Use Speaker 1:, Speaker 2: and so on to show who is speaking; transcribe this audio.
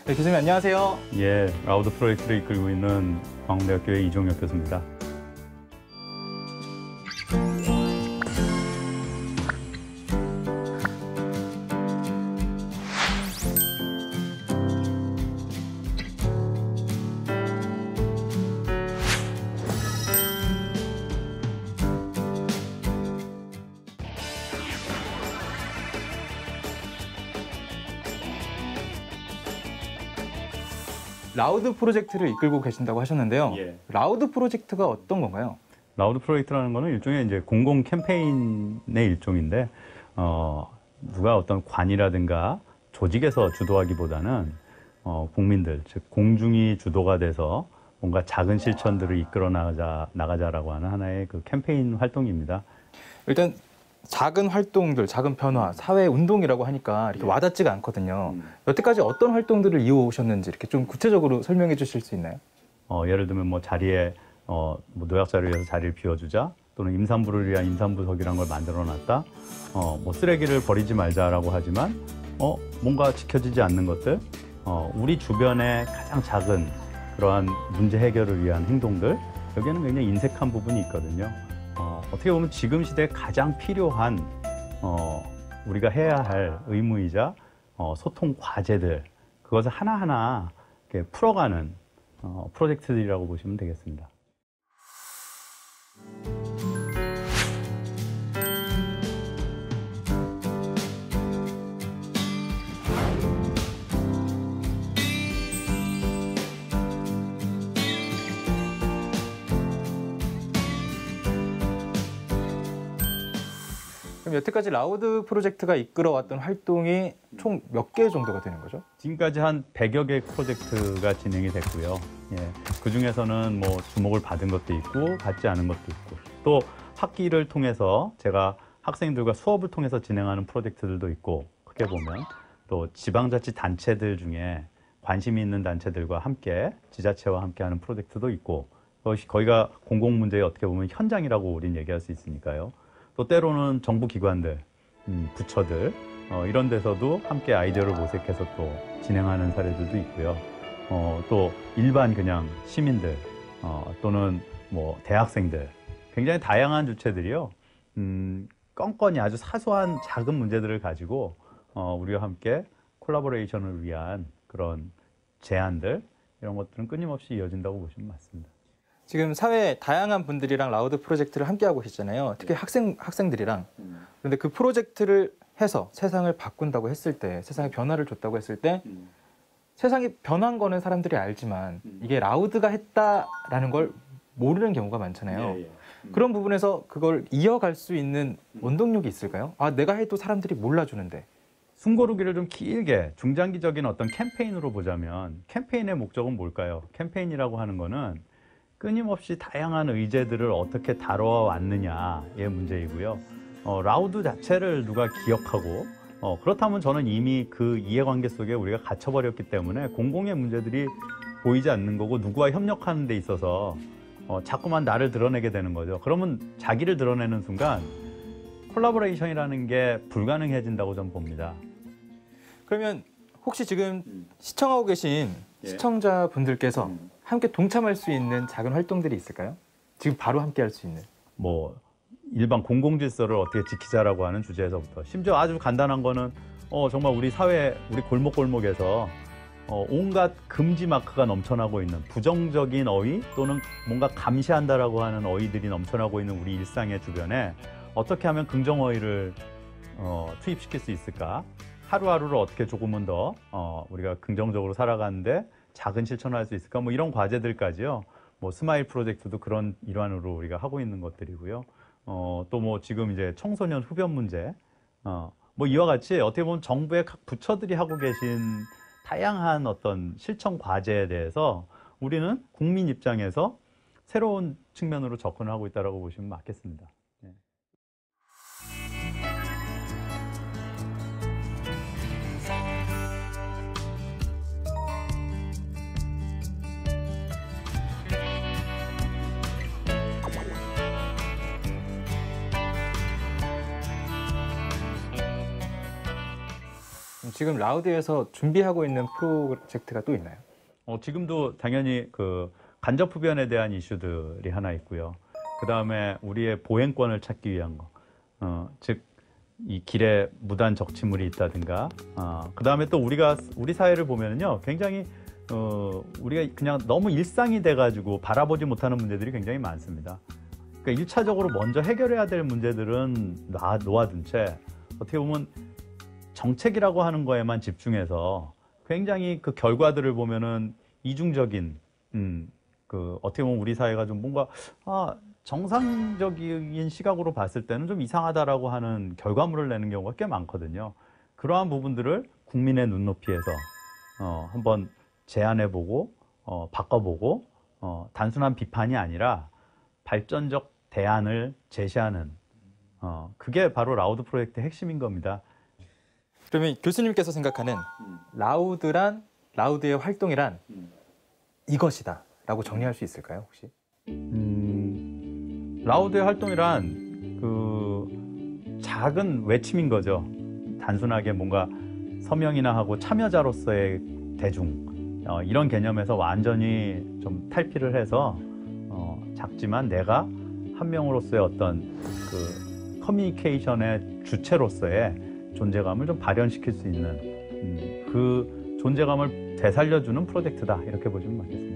Speaker 1: 네, 교수님 안녕하세요.
Speaker 2: 예, 라우드 프로젝트를 이끌고 있는 광운대학교의 이종혁 교수입니다.
Speaker 1: 라우드 프로젝트를 이끌고 계신다고 하셨는데요.
Speaker 2: 예.
Speaker 1: 라우드 프로젝트가 어떤 건가요?
Speaker 2: 라우드 프로젝트라는 거는 일종의 이제 공공 캠페인의 일종인데, 누가 어떤 관이라든가 조직에서 주도하기보다는 국민들, 즉 공중이 주도가 돼서 뭔가 작은 실천들을 이끌어 나가자라고 하는 하나의 그 캠페인 활동입니다.
Speaker 1: 일단 작은 활동들, 작은 변화, 사회 운동이라고 하니까 이렇게 와닿지가 않거든요. 여태까지 어떤 활동들을 이어오셨는지 이렇게 좀 구체적으로 설명해 주실 수 있나요?
Speaker 2: 예를 들면 뭐 자리에 뭐 노약자를 위해서 자리를 비워주자, 또는 임산부를 위한 임산부석이라는 걸 만들어놨다. 뭐 쓰레기를 버리지 말자라고 하지만 뭔가 지켜지지 않는 것들, 우리 주변의 가장 작은 그러한 문제 해결을 위한 행동들, 여기에는 굉장히 인색한 부분이 있거든요. 어떻게 보면 지금 시대에 가장 필요한 우리가 해야 할 의무이자 소통 과제들, 그것을 하나하나 이렇게 풀어가는 프로젝트들이라고 보시면 되겠습니다.
Speaker 1: 그럼 여태까지 라우드 프로젝트가 이끌어왔던 활동이 총 몇 개 정도가 되는 거죠?
Speaker 2: 지금까지 한 100여 개 프로젝트가 진행이 됐고요. 예, 그 중에서는 뭐 주목을 받은 것도 있고 받지 않은 것도 있고, 또 학기를 통해서 제가 학생들과 수업을 통해서 진행하는 프로젝트들도 있고, 크게 보면 또 지방자치 단체들 중에 관심이 있는 단체들과 함께 지자체와 함께 하는 프로젝트도 있고, 거기가 공공문제의 어떻게 보면 현장이라고 우리는 얘기할 수 있으니까요. 또 때로는 정부 기관들, 부처들, 이런 데서도 함께 아이디어를 모색해서 또 진행하는 사례들도 있고요. 또 일반 그냥 시민들, 또는 뭐 대학생들, 굉장히 다양한 주체들이요. 껌껌이 아주 사소한 작은 문제들을 가지고 우리와 함께 콜라보레이션을 위한 그런 제안들, 이런 것들은 끊임없이 이어진다고 보시면 맞습니다.
Speaker 1: 지금 사회 다양한 분들이랑 라우드 프로젝트를 함께 하고 계시잖아요. 특히 학생들이랑. 그런데 그 프로젝트를 해서 세상을 바꾼다고 했을 때, 세상에 변화를 줬다고 했을 때, 세상이 변한 거는 사람들이 알지만 이게 라우드가 했다라는 걸 모르는 경우가 많잖아요. 그런 부분에서 그걸 이어갈 수 있는 원동력이 있을까요? 아, 내가 해도 사람들이 몰라주는데.
Speaker 2: 숨고르기를 좀 길게 중장기적인 어떤 캠페인으로 보자면, 캠페인의 목적은 뭘까요? 캠페인이라고 하는 거는 끊임없이 다양한 의제들을 어떻게 다뤄왔느냐의 문제이고요. 라우드 자체를 누가 기억하고, 그렇다면 저는 이미 그 이해관계 속에 우리가 갇혀버렸기 때문에 공공의 문제들이 보이지 않는 거고, 누구와 협력하는 데 있어서 자꾸만 나를 드러내게 되는 거죠. 그러면 자기를 드러내는 순간 콜라보레이션이라는 게 불가능해진다고 저는 봅니다.
Speaker 1: 그러면 혹시 지금 시청하고 계신
Speaker 2: 예.
Speaker 1: 시청자분들께서 함께 동참할 수 있는 작은 활동들이 있을까요? 지금 바로 함께 할 수 있는.
Speaker 2: 뭐 일반 공공질서를 어떻게 지키자라고 하는 주제에서부터, 심지어 아주 간단한 거는 정말 우리 사회, 우리 골목골목에서 온갖 금지 마크가 넘쳐나고 있는 부정적인 어휘, 또는 뭔가 감시한다라고 하는 어휘들이 넘쳐나고 있는 우리 일상의 주변에 어떻게 하면 긍정 어휘를 투입시킬 수 있을까? 하루하루를 어떻게 조금은 더 우리가 긍정적으로 살아가는데 작은 실천을 할 수 있을까? 뭐 이런 과제들까지요. 뭐 스마일 프로젝트도 그런 일환으로 우리가 하고 있는 것들이고요. 또 뭐 지금 이제 청소년 흡연 문제, 뭐 이와 같이 어떻게 보면 정부의 각 부처들이 하고 계신 다양한 어떤 실천 과제에 대해서 우리는 국민 입장에서 새로운 측면으로 접근을 하고 있다고 보시면 맞겠습니다. 네.
Speaker 1: 지금 라우드에서 준비하고 있는 프로젝트가 또 있나요?
Speaker 2: 지금도 당연히 그 간접 흡연에 대한 이슈들이 하나 있고요. 그 다음에 우리의 보행권을 찾기 위한 거, 즉 이 길에 무단 적치물이 있다든가, 그 다음에 또 우리 사회를 보면은요, 굉장히 우리가 그냥 너무 일상이 돼가지고 바라보지 못하는 문제들이 굉장히 많습니다. 그러니까 1차적으로 먼저 해결해야 될 문제들은 놓아둔 채 어떻게 보면 정책이라고 하는 거에만 집중해서 굉장히 그 결과들을 보면은 이중적인, 그 어떻게 보면 우리 사회가 좀 뭔가 정상적인 시각으로 봤을 때는 좀 이상하다라고 하는 결과물을 내는 경우가 꽤 많거든요. 그러한 부분들을 국민의 눈높이에서 한번 제안해보고 바꿔보고 단순한 비판이 아니라 발전적 대안을 제시하는 그게 바로 라우드 프로젝트의 핵심인 겁니다.
Speaker 1: 그러면 교수님께서 생각하는 라우드의 활동이란 이것이다라고 정리할 수 있을까요, 혹시?
Speaker 2: 라우드의 활동이란 그 작은 외침인 거죠. 단순하게 뭔가 서명이나 하고 참여자로서의 대중 이런 개념에서 완전히 좀 탈피를 해서 작지만 내가 한 명으로서의 어떤 그 커뮤니케이션의 주체로서의 존재감을 좀 발현시킬 수 있는 그 존재감을 되살려주는 프로젝트다 이렇게 보시면 맞겠습니다.